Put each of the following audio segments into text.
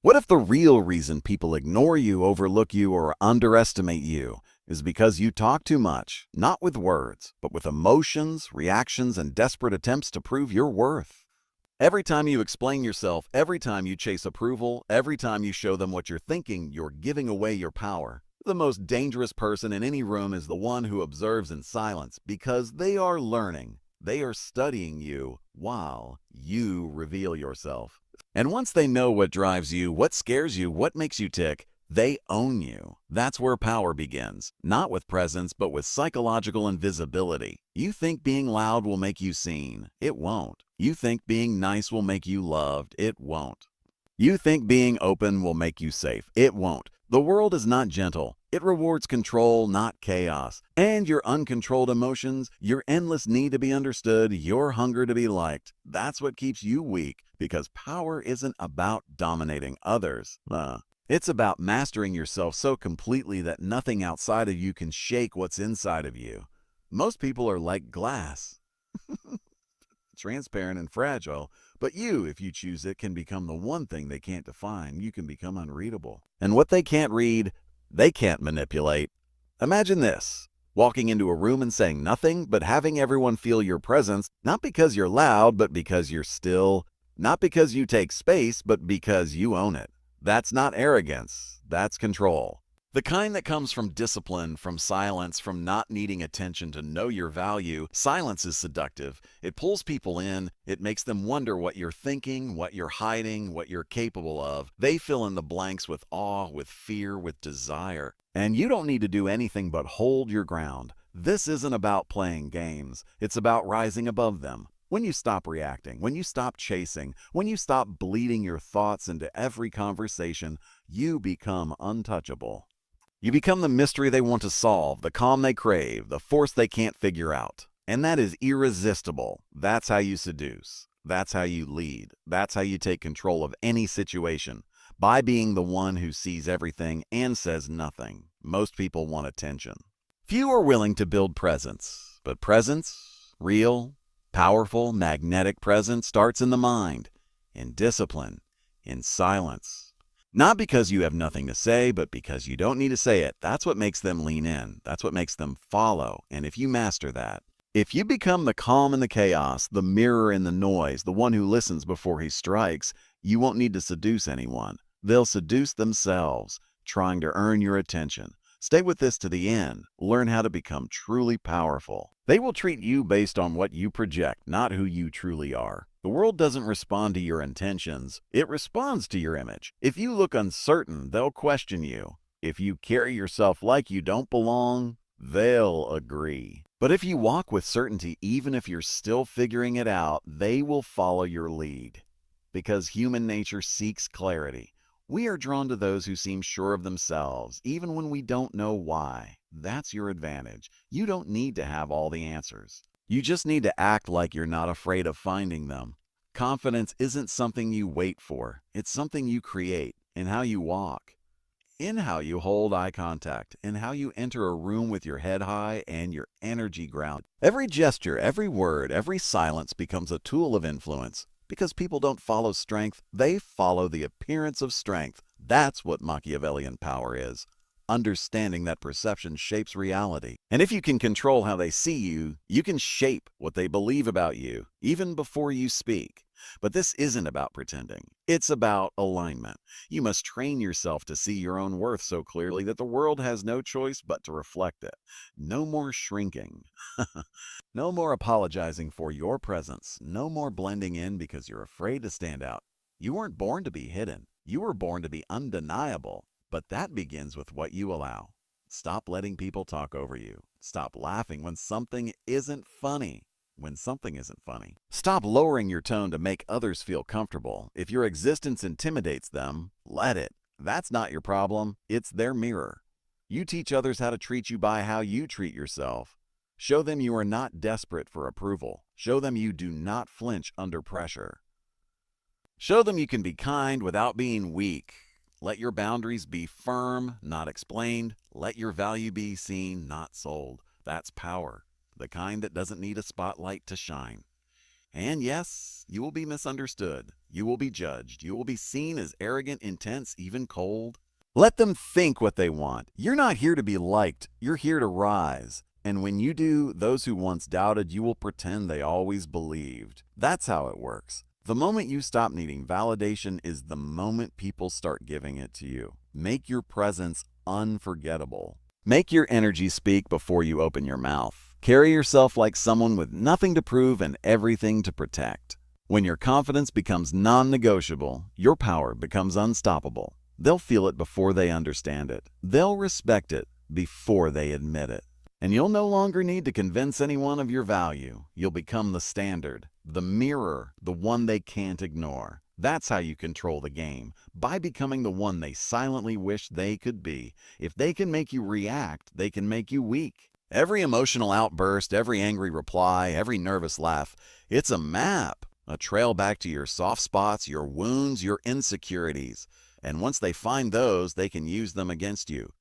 What if the real reason people ignore you, overlook you, or underestimate you is because you talk too much, not with words, but with emotions, reactions, and desperate attempts to prove your worth? Every time you explain yourself, every time you chase approval, every time you show them what you're thinking, you're giving away your power. The most dangerous person in any room is the one who observes in silence because they are learning. They are studying you while you reveal yourself. And once they know what drives you, what scares you, what makes you tick, they own you. That's where power begins. Not with presence, but with psychological invisibility. You think being loud will make you seen. It won't. You think being nice will make you loved. It won't. You think being open will make you safe. It won't. The world is not gentle. It rewards control, not chaos. And your uncontrolled emotions, your endless need to be understood, your hunger to be liked, that's what keeps you weak, because power isn't about dominating others. It's about mastering yourself so completely that nothing outside of you can shake what's inside of you. Most people are like glass, transparent and fragile, but you, if you choose it, can become the one thing they can't define. You can become unreadable. And what they can't read, they can't manipulate. Imagine this: walking into a room and saying nothing, but having everyone feel your presence, not because you're loud, but because you're still, not because you take space, but because you own it. That's not arrogance, that's control. The kind that comes from discipline, from silence, from not needing attention to know your value. Silence is seductive. It pulls people in. It makes them wonder what you're thinking, what you're hiding, what you're capable of. They fill in the blanks with awe, with fear, with desire. And you don't need to do anything but hold your ground. This isn't about playing games. It's about rising above them. When you stop reacting, when you stop chasing, when you stop bleeding your thoughts into every conversation, you become untouchable. You become the mystery they want to solve, the calm they crave, the force they can't figure out. And that is irresistible. That's how you seduce. That's how you lead. That's how you take control of any situation. By being the one who sees everything and says nothing. Most people want attention. Few are willing to build presence. But presence, real, powerful, magnetic presence, starts in the mind, in discipline, in silence. Not because you have nothing to say, but because you don't need to say it. That's what makes them lean in. That's what makes them follow. And if you master that, if you become the calm in the chaos, the mirror in the noise, the one who listens before he strikes, you won't need to seduce anyone. They'll seduce themselves, trying to earn your attention. Stay with this to the end. Learn how to become truly powerful. They will treat you based on what you project, not who you truly are. The world doesn't respond to your intentions. It responds to your image. If you look uncertain, they'll question you. If you carry yourself like you don't belong, they'll agree. But if you walk with certainty, even if you're still figuring it out, they will follow your lead. Because human nature seeks clarity. We are drawn to those who seem sure of themselves, even when we don't know why. That's your advantage. You don't need to have all the answers. You just need to act like you're not afraid of finding them. Confidence isn't something you wait for. It's something you create in how you walk, in how you hold eye contact, in how you enter a room with your head high and your energy grounded. Every gesture, every word, every silence becomes a tool of influence. Because people don't follow strength, they follow the appearance of strength. That's what Machiavellian power is. Understanding that perception shapes reality. And if you can control how they see you, you can shape what they believe about you, even before you speak. But this isn't about pretending. It's about alignment. You must train yourself to see your own worth so clearly that the world has no choice but to reflect it. No more shrinking. No more apologizing for your presence. No more blending in because you're afraid to stand out. You weren't born to be hidden. You were born to be undeniable. But that begins with what you allow. Stop letting people talk over you. Stop laughing when something isn't funny. Stop lowering your tone to make others feel comfortable. If your existence intimidates them, let it. That's not your problem. It's their mirror. You teach others how to treat you by how you treat yourself. Show them you are not desperate for approval. Show them you do not flinch under pressure. Show them you can be kind without being weak. Let your boundaries be firm, not explained. Let your value be seen, not sold. That's power, the kind that doesn't need a spotlight to shine. And yes, you will be misunderstood. You will be judged. You will be seen as arrogant, intense, even cold. Let them think what they want. You're not here to be liked. You're here to rise. And when you do, those who once doubted you will pretend they always believed. That's how it works. The moment you stop needing validation is the moment people start giving it to you. Make your presence unforgettable. Make your energy speak before you open your mouth. Carry yourself like someone with nothing to prove and everything to protect. When your confidence becomes non-negotiable, your power becomes unstoppable. They'll feel it before they understand it. They'll respect it before they admit it. And you'll no longer need to convince anyone of your value. You'll become the standard, the mirror, the one they can't ignore. That's how you control the game, by becoming the one they silently wish they could be. If they can make you react, they can make you weak. Every emotional outburst, every angry reply, every nervous laugh, it's a map, a trail back to your soft spots, your wounds, your insecurities. And once they find those, they can use them against you.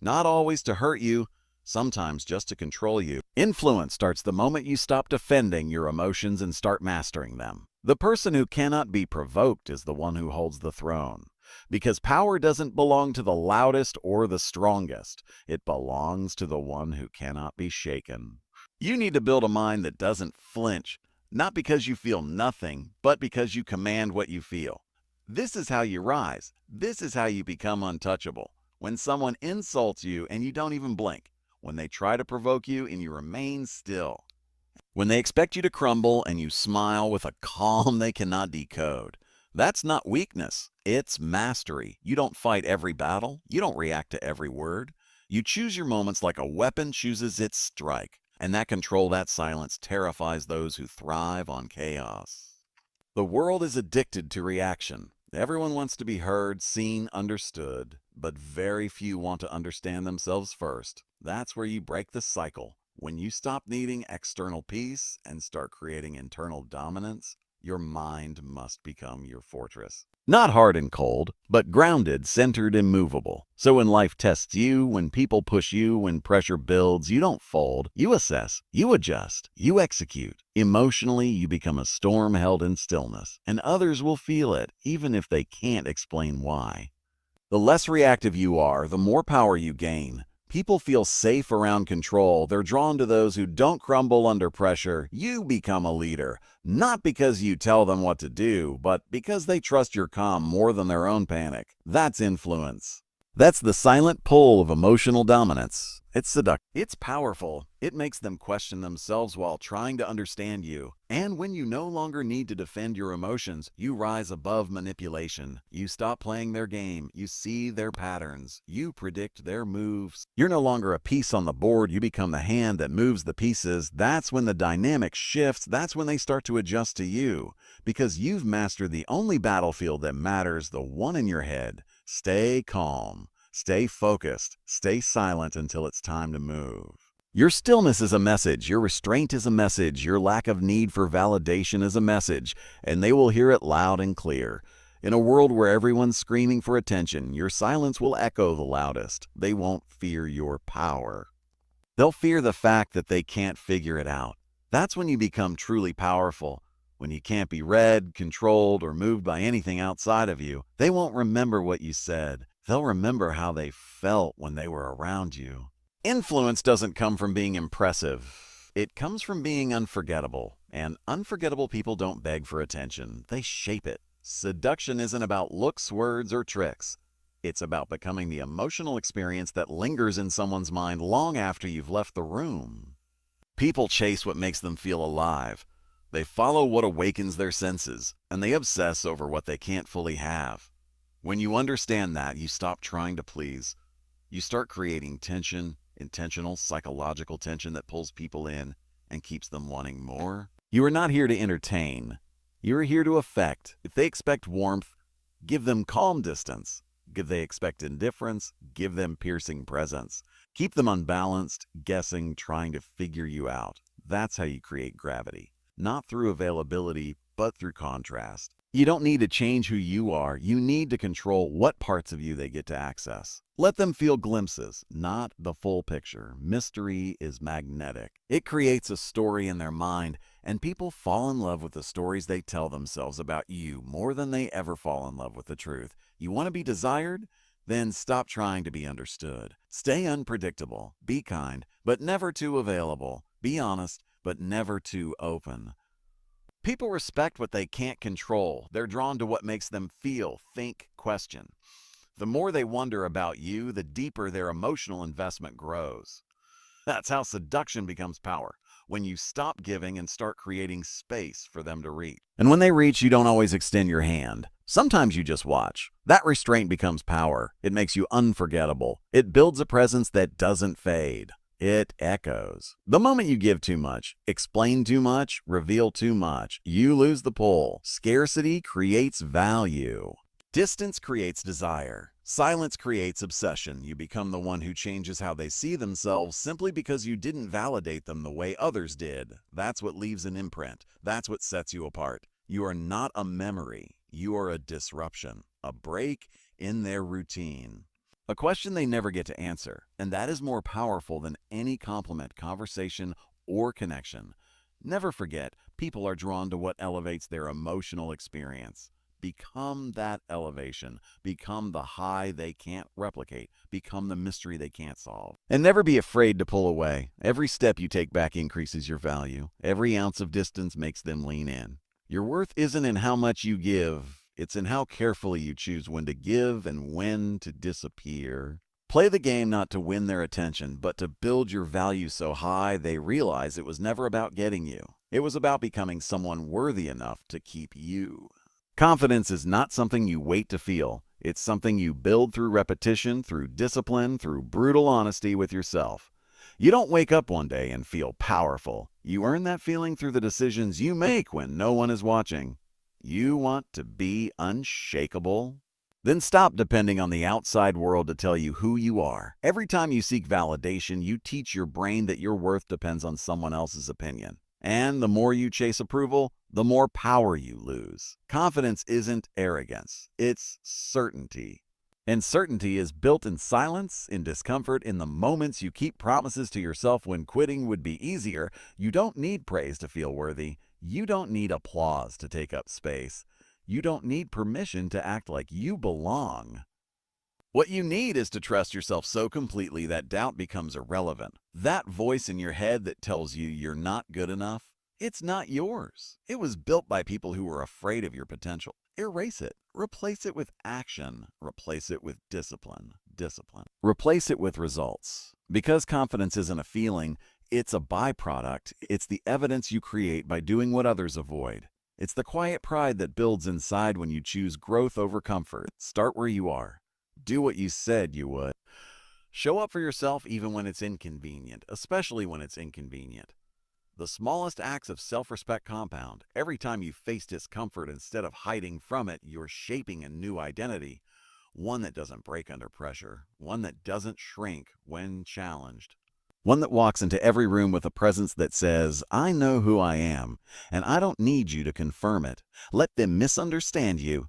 Not always to hurt you, sometimes just to control you. Influence starts the moment you stop defending your emotions and start mastering them. The person who cannot be provoked is the one who holds the throne. Because power doesn't belong to the loudest or the strongest. It belongs to the one who cannot be shaken. You need to build a mind that doesn't flinch, not because you feel nothing, but because you command what you feel. This is how you rise. This is how you become untouchable. When someone insults you and you don't even blink. When they try to provoke you and you remain still. When they expect you to crumble and you smile with a calm they cannot decode. That's not weakness, it's mastery. You don't fight every battle. You don't react to every word. You choose your moments like a weapon chooses its strike. And that control, that silence, terrifies those who thrive on chaos. The world is addicted to reaction. Everyone wants to be heard, seen, understood, but very few want to understand themselves first. That's where you break the cycle. When you stop needing external peace and start creating internal dominance, your mind must become your fortress. Not hard and cold, but grounded, centered, immovable. So when life tests you, when people push you, when pressure builds, you don't fold. You assess, you adjust, you execute. Emotionally, you become a storm held in stillness, and others will feel it, even if they can't explain why. The less reactive you are, the more power you gain. People feel safe around control. They're drawn to those who don't crumble under pressure. You become a leader, not because you tell them what to do, but because they trust your calm more than their own panic. That's influence. That's the silent pull of emotional dominance. It's seductive. It's powerful. It makes them question themselves while trying to understand you. And when you no longer need to defend your emotions, you rise above manipulation. You stop playing their game. You see their patterns. You predict their moves. You're no longer a piece on the board. You become the hand that moves the pieces. That's when the dynamic shifts. That's when they start to adjust to you. Because you've mastered the only battlefield that matters, the one in your head. Stay calm. Stay focused. Stay silent until it's time to move. Your stillness is a message. Your restraint is a message. Your lack of need for validation is a message, and they will hear it loud and clear. In a world where everyone's screaming for attention, your silence will echo the loudest. They won't fear your power. They'll fear the fact that they can't figure it out. That's when you become truly powerful. When you can't be read, controlled, or moved by anything outside of you, they won't remember what you said. They'll remember how they felt when they were around you. Influence doesn't come from being impressive. It comes from being unforgettable. And unforgettable people don't beg for attention. They shape it. Seduction isn't about looks, words, or tricks. It's about becoming the emotional experience that lingers in someone's mind long after you've left the room. People chase what makes them feel alive. They follow what awakens their senses, and they obsess over what they can't fully have. When you understand that, you stop trying to please. You start creating tension, intentional psychological tension that pulls people in and keeps them wanting more. You are not here to entertain. You are here to affect. If they expect warmth, give them calm distance. If they expect indifference, give them piercing presence. Keep them unbalanced, guessing, trying to figure you out. That's how you create gravity. Not through availability, but through contrast. You don't need to change who you are. You need to control what parts of you they get to access. Let them feel glimpses, not the full picture. Mystery is magnetic. It creates a story in their mind, And people fall in love with the stories they tell themselves about you more than they ever fall in love with the truth. You want to be desired? Then stop trying to be understood. Stay unpredictable. Be kind, but never too available. Be honest, but never too open. People respect what they can't control. They're drawn to what makes them feel, think, question. The more they wonder about you, the deeper their emotional investment grows. That's how seduction becomes power, when you stop giving and start creating space for them to reach. And when they reach, you don't always extend your hand. Sometimes you just watch. That restraint becomes power. It makes you unforgettable. It builds a presence that doesn't fade. It echoes. The moment you give too much, explain too much, reveal too much, you lose the pull. Scarcity creates value. Distance creates desire. Silence creates obsession. You become the one who changes how they see themselves simply because you didn't validate them the way others did. That's what leaves an imprint. That's what sets you apart. You are not a memory. You are a disruption, a break in their routine. A question they never get to answer, and that is more powerful than any compliment, conversation, or connection. Never forget, people are drawn to what elevates their emotional experience. Become that elevation. Become the high they can't replicate. Become the mystery they can't solve. And never be afraid to pull away. Every step you take back increases your value. Every ounce of distance makes them lean in. Your worth isn't in how much you give. It's in how carefully you choose when to give and when to disappear. Play the game not to win their attention, but to build your value so high they realize it was never about getting you. It was about becoming someone worthy enough to keep you. Confidence is not something you wait to feel. It's something you build through repetition, through discipline, through brutal honesty with yourself. You don't wake up one day and feel powerful. You earn that feeling through the decisions you make when no one is watching. You want to be unshakable? Then stop depending on the outside world to tell you who you are. Every time you seek validation, you teach your brain that your worth depends on someone else's opinion. And the more you chase approval, the more power you lose. Confidence isn't arrogance, it's certainty. And certainty is built in silence, in discomfort, in the moments you keep promises to yourself when quitting would be easier. You don't need praise to feel worthy. You don't need applause to take up space. You don't need permission to act like you belong. What you need is to trust yourself so completely that doubt becomes irrelevant. That voice in your head that tells you you're not good enough, it's not yours. It was built by people who were afraid of your potential. Erase it. Replace it with action. Replace it with discipline. Replace it with results. Because confidence isn't a feeling, it's a byproduct. It's the evidence you create by doing what others avoid. It's the quiet pride that builds inside when you choose growth over comfort. Start where you are. Do what you said you would. Show up for yourself even when it's inconvenient, especially when it's inconvenient. The smallest acts of self-respect compound. Every time you face discomfort, instead of hiding from it, you're shaping a new identity. One that doesn't break under pressure. One that doesn't shrink when challenged. One that walks into every room with a presence that says, I know who I am, and I don't need you to confirm it. Let them misunderstand you.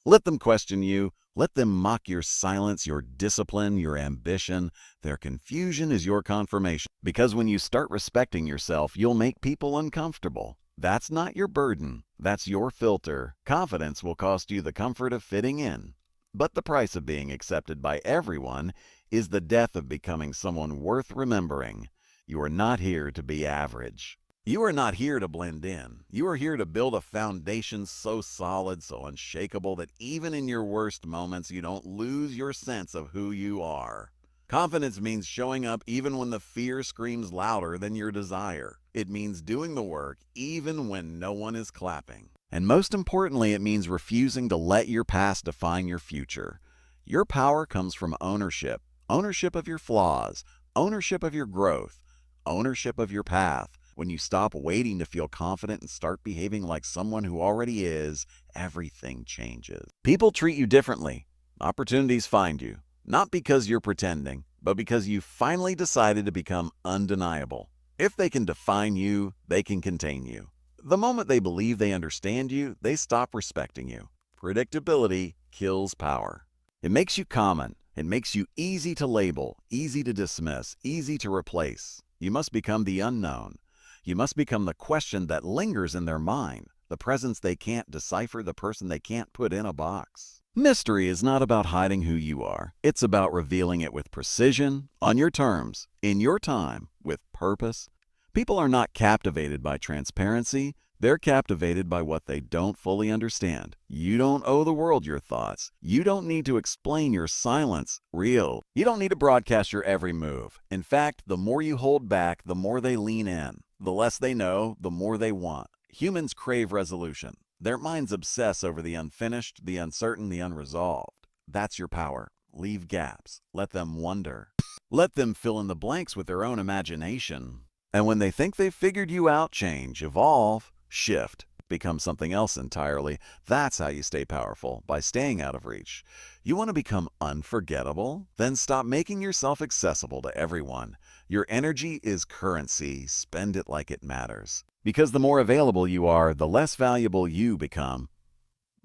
Let them question you. Let them mock your silence, your discipline, your ambition. Their confusion is your confirmation. Because when you start respecting yourself, you'll make people uncomfortable. That's not your burden. That's your filter. Confidence will cost you the comfort of fitting in. But the price of being accepted by everyone is the death of becoming someone worth remembering. You are not here to be average. You are not here to blend in. You are here to build a foundation so solid, so unshakable that even in your worst moments, you don't lose your sense of who you are. Confidence means showing up even when the fear screams louder than your desire. It means doing the work even when no one is clapping. And most importantly, it means refusing to let your past define your future. Your power comes from ownership. Ownership of your flaws. Ownership of your growth. Ownership of your path. When you stop waiting to feel confident and start behaving like someone who already is, everything changes. People treat you differently. Opportunities find you. Not because you're pretending, but because you finally decided to become undeniable. If they can define you, they can contain you. The moment they believe they understand you, they stop respecting you. Predictability kills power. It makes you common. It makes you easy to label, easy to dismiss, easy to replace. You must become the unknown. You must become the question that lingers in their mind, the presence they can't decipher, the person they can't put in a box. Mystery is not about hiding who you are. It's about revealing it with precision, on your terms, in your time, with purpose. People are not captivated by transparency. They're captivated by what they don't fully understand. You don't owe the world your thoughts. You don't need to explain your silence. Real. You don't need to broadcast your every move. In fact, the more you hold back, the more they lean in. The less they know, the more they want. Humans crave resolution. Their minds obsess over the unfinished, the uncertain, the unresolved. That's your power. Leave gaps. Let them wonder. Let them fill in the blanks with their own imagination. And when they think they've figured you out, change, evolve, shift, become something else entirely. That's how you stay powerful, by staying out of reach. You want to become unforgettable? Then stop making yourself accessible to everyone. Your energy is currency. Spend it like it matters. Because the more available you are, the less valuable you become.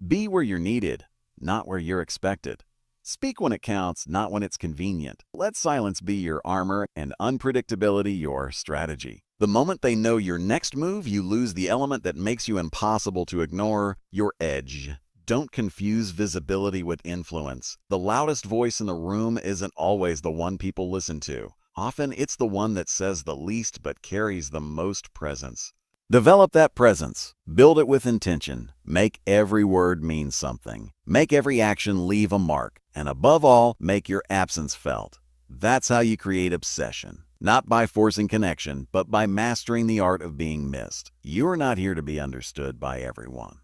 Be where you're needed, not where you're expected. Speak when it counts, not when it's convenient. Let silence be your armor and unpredictability your strategy. The moment they know your next move, you lose the element that makes you impossible to ignore, your edge. Don't confuse visibility with influence. The loudest voice in the room isn't always the one people listen to. Often it's the one that says the least but carries the most presence. Develop that presence. Build it with intention. Make every word mean something. Make every action leave a mark. And above all, make your absence felt. That's how you create obsession. Not by forcing connection, but by mastering the art of being missed. You're not here to be understood by everyone.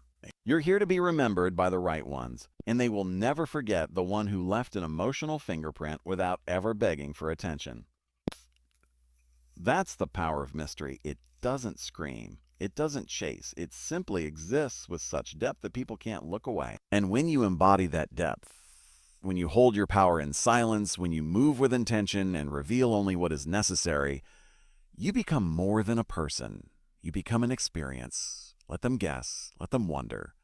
You're here to be remembered by the right ones, and they will never forget the one who left an emotional fingerprint without ever begging for attention. That's the power of mystery. It doesn't scream. It doesn't chase. It simply exists with such depth that people can't look away. And when you embody that depth, when you hold your power in silence, when you move with intention and reveal only what is necessary, you become more than a person. You become an experience. Let them guess. Let them wonder.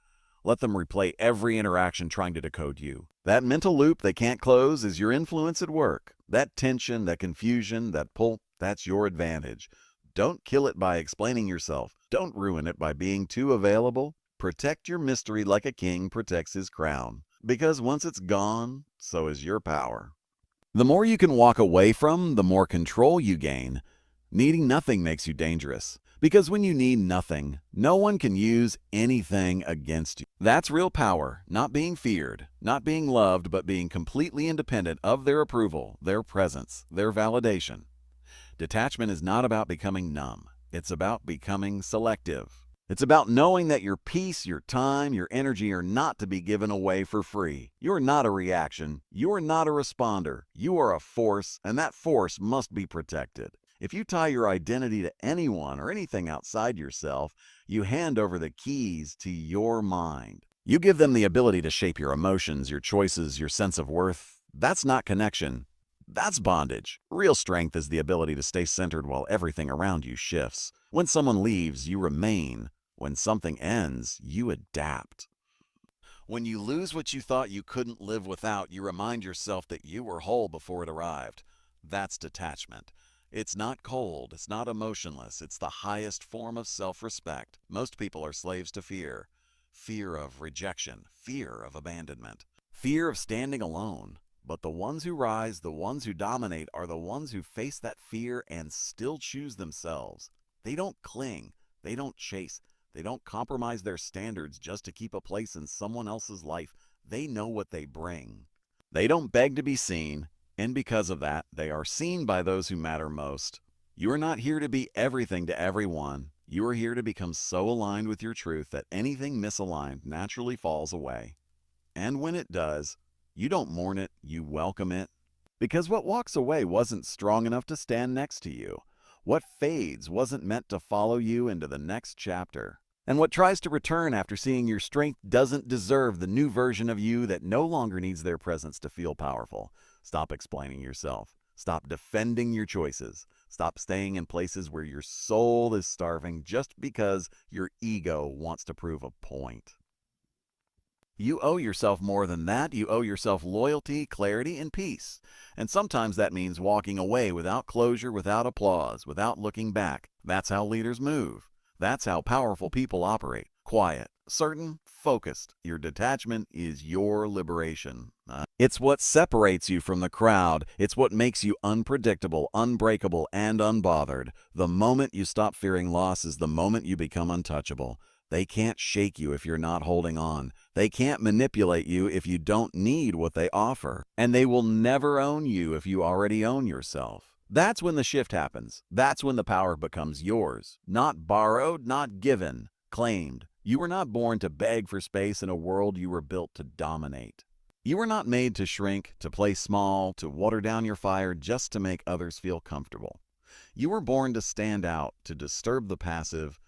Let them replay every interaction trying to decode you. That mental loop they can't close is your influence at work. That tension, that confusion, that pull, that's your advantage. Don't kill it by explaining yourself. Don't ruin it by being too available. Protect your mystery like a king protects his crown. Because once it's gone, so is your power. The more you can walk away from, the more control you gain. Needing nothing makes you dangerous. Because when you need nothing, no one can use anything against you. That's real power, not being feared, not being loved, but being completely independent of their approval, their presence, their validation. Detachment is not about becoming numb. It's about becoming selective. It's about knowing that your peace, your time, your energy are not to be given away for free. You are not a reaction. You are not a responder. You are a force, and that force must be protected. If you tie your identity to anyone or anything outside yourself, you hand over the keys to your mind. You give them the ability to shape your emotions, your choices, your sense of worth. That's not connection. That's bondage. Real strength is the ability to stay centered while everything around you shifts. When someone leaves, you remain. When something ends, you adapt. When you lose what you thought you couldn't live without, you remind yourself that you were whole before it arrived. That's detachment. It's not cold, it's not emotionless, it's the highest form of self-respect. Most people are slaves to fear. Fear of rejection, fear of abandonment, fear of standing alone. But the ones who rise, the ones who dominate, are the ones who face that fear and still choose themselves. They don't cling, they don't chase, they don't compromise their standards just to keep a place in someone else's life. They know what they bring. They don't beg to be seen. And because of that, they are seen by those who matter most. You are not here to be everything to everyone. You are here to become so aligned with your truth that anything misaligned naturally falls away. And when it does, you don't mourn it, you welcome it. Because what walks away wasn't strong enough to stand next to you. What fades wasn't meant to follow you into the next chapter. And what tries to return after seeing your strength doesn't deserve the new version of you that no longer needs their presence to feel powerful. Stop explaining yourself. Stop defending your choices. Stop staying in places where your soul is starving just because your ego wants to prove a point. You owe yourself more than that. You owe yourself loyalty, clarity, and peace. And sometimes that means walking away without closure, without applause, without looking back. That's how leaders move. That's how powerful people operate. Quiet, certain, focused. Your detachment is your liberation. It's what separates you from the crowd. It's what makes you unpredictable, unbreakable, and unbothered. The moment you stop fearing loss is the moment you become untouchable. They can't shake you if you're not holding on. They can't manipulate you if you don't need what they offer. And they will never own you if you already own yourself. That's when the shift happens. That's when the power becomes yours. Not borrowed, not given, claimed. You were not born to beg for space in a world you were built to dominate. You were not made to shrink, to play small, to water down your fire just to make others feel comfortable. You were born to stand out, to disturb the passive,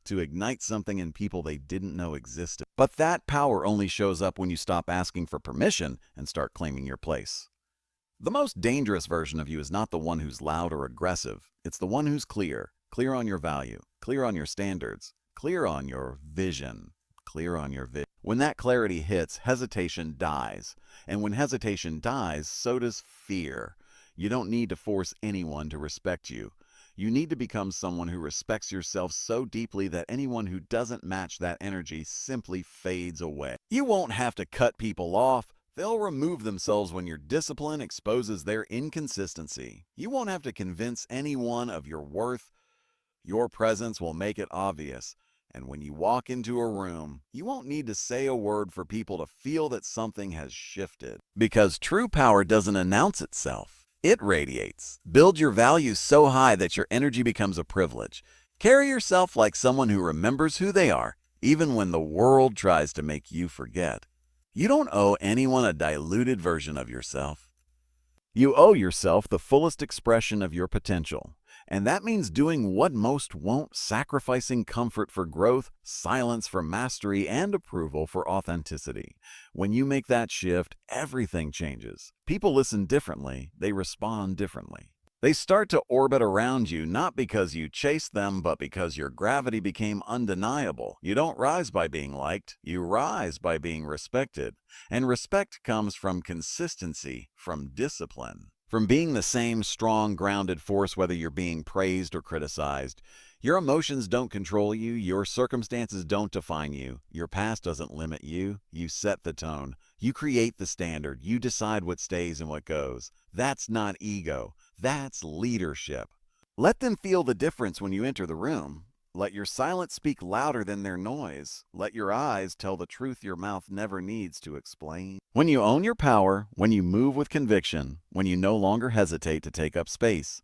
to ignite something in people they didn't know existed. But that power only shows up when you stop asking for permission and start claiming your place. The most dangerous version of you is not the one who's loud or aggressive. It's the one who's clear, clear on your value, clear on your standards, clear on your vision, clear on your vision. When that clarity hits, hesitation dies. And when hesitation dies, so does fear. You don't need to force anyone to respect you. You need to become someone who respects yourself so deeply that anyone who doesn't match that energy simply fades away. You won't have to cut people off. They'll remove themselves when your discipline exposes their inconsistency. You won't have to convince anyone of your worth. Your presence will make it obvious. And when you walk into a room, you won't need to say a word for people to feel that something has shifted. Because true power doesn't announce itself. It radiates. Build your values so high that your energy becomes a privilege. Carry yourself like someone who remembers who they are, even when the world tries to make you forget. You don't owe anyone a diluted version of yourself. You owe yourself the fullest expression of your potential. And that means doing what most won't, sacrificing comfort for growth, silence for mastery, and approval for authenticity. When you make that shift, everything changes. People listen differently. They respond differently. They start to orbit around you not because you chased them, but because your gravity became undeniable. You don't rise by being liked. You rise by being respected. And respect comes from consistency, from discipline. From being the same strong, grounded force whether you're being praised or criticized. Your emotions don't control you. Your circumstances don't define you. Your past doesn't limit you. You set the tone. You create the standard. You decide what stays and what goes. That's not ego. That's leadership. Let them feel the difference when you enter the room. Let your silence speak louder than their noise. Let your eyes tell the truth your mouth never needs to explain. When you own your power, when you move with conviction, when you no longer hesitate to take up space,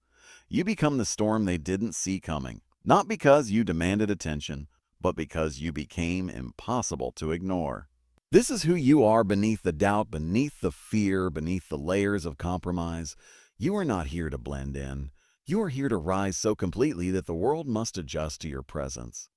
you become the storm they didn't see coming. Not because you demanded attention, but because you became impossible to ignore. This is who you are beneath the doubt, beneath the fear, beneath the layers of compromise. You are not here to blend in. You are here to rise so completely that the world must adjust to your presence.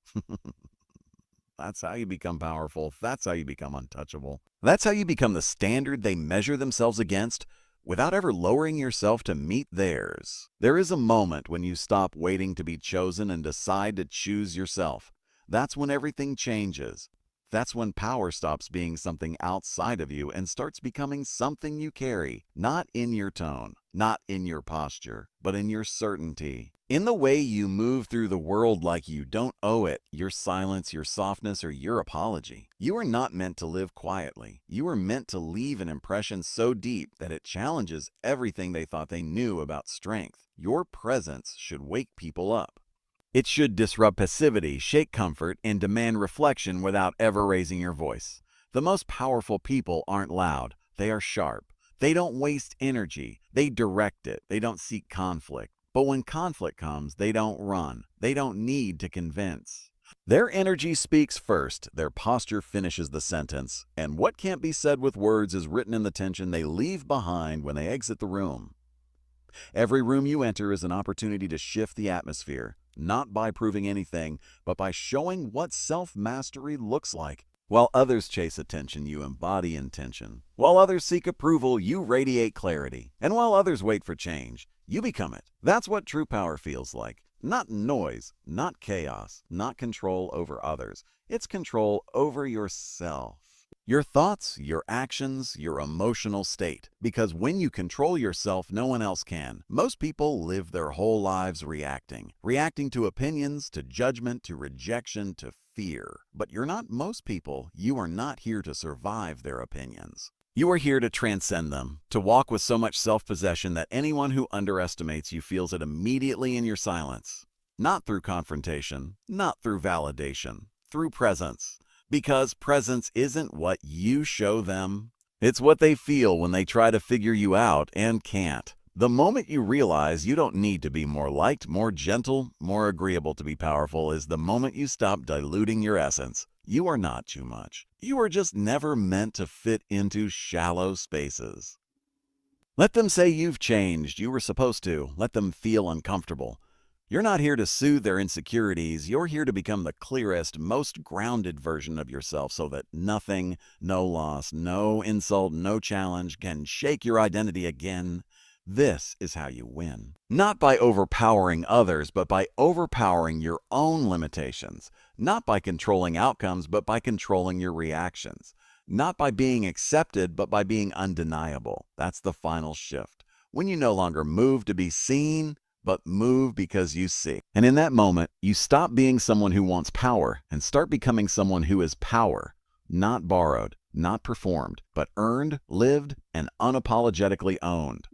That's how you become powerful. That's how you become untouchable. That's how you become the standard they measure themselves against without ever lowering yourself to meet theirs. There is a moment when you stop waiting to be chosen and decide to choose yourself. That's when everything changes. That's when power stops being something outside of you and starts becoming something you carry, not in your tone, not in your posture, but in your certainty. In the way you move through the world like you don't owe it, your silence, your softness, or your apology. You are not meant to live quietly. You are meant to leave an impression so deep that it challenges everything they thought they knew about strength. Your presence should wake people up. It should disrupt passivity, shake comfort, and demand reflection without ever raising your voice. The most powerful people aren't loud. They are sharp. They don't waste energy. They direct it. They don't seek conflict. But when conflict comes, they don't run. They don't need to convince. Their energy speaks first. Their posture finishes the sentence. And what can't be said with words is written in the tension they leave behind when they exit the room. Every room you enter is an opportunity to shift the atmosphere. Not by proving anything, but by showing what self-mastery looks like. While others chase attention, you embody intention. While others seek approval, you radiate clarity. And while others wait for change, you become it. That's what true power feels like. Not noise, not chaos, not control over others. It's control over yourself. Your thoughts, your actions, your emotional state. Because when you control yourself, no one else can. Most people live their whole lives reacting to opinions, to judgment, to rejection, to fear. But you're not most people. You are not here to survive their opinions. You are here to transcend them, to walk with so much self-possession that anyone who underestimates you feels it immediately in your silence. Not through confrontation, not through validation, through presence. Because presence isn't what you show them, it's what they feel when they try to figure you out and can't. The moment you realize you don't need to be more liked, more gentle, more agreeable to be powerful is the moment you stop diluting your essence. You are not too much. You are just never meant to fit into shallow spaces. Let them say you've changed. You were supposed to. Let them feel uncomfortable. You're not here to soothe their insecurities. You're here to become the clearest, most grounded version of yourself so that nothing, no loss, no insult, no challenge can shake your identity again. This is how you win. Not by overpowering others, but by overpowering your own limitations. Not by controlling outcomes, but by controlling your reactions. Not by being accepted, but by being undeniable. That's the final shift. When you no longer move to be seen, but move because you see. And in that moment, you stop being someone who wants power and start becoming someone who is power, not borrowed, not performed, but earned, lived, and unapologetically owned.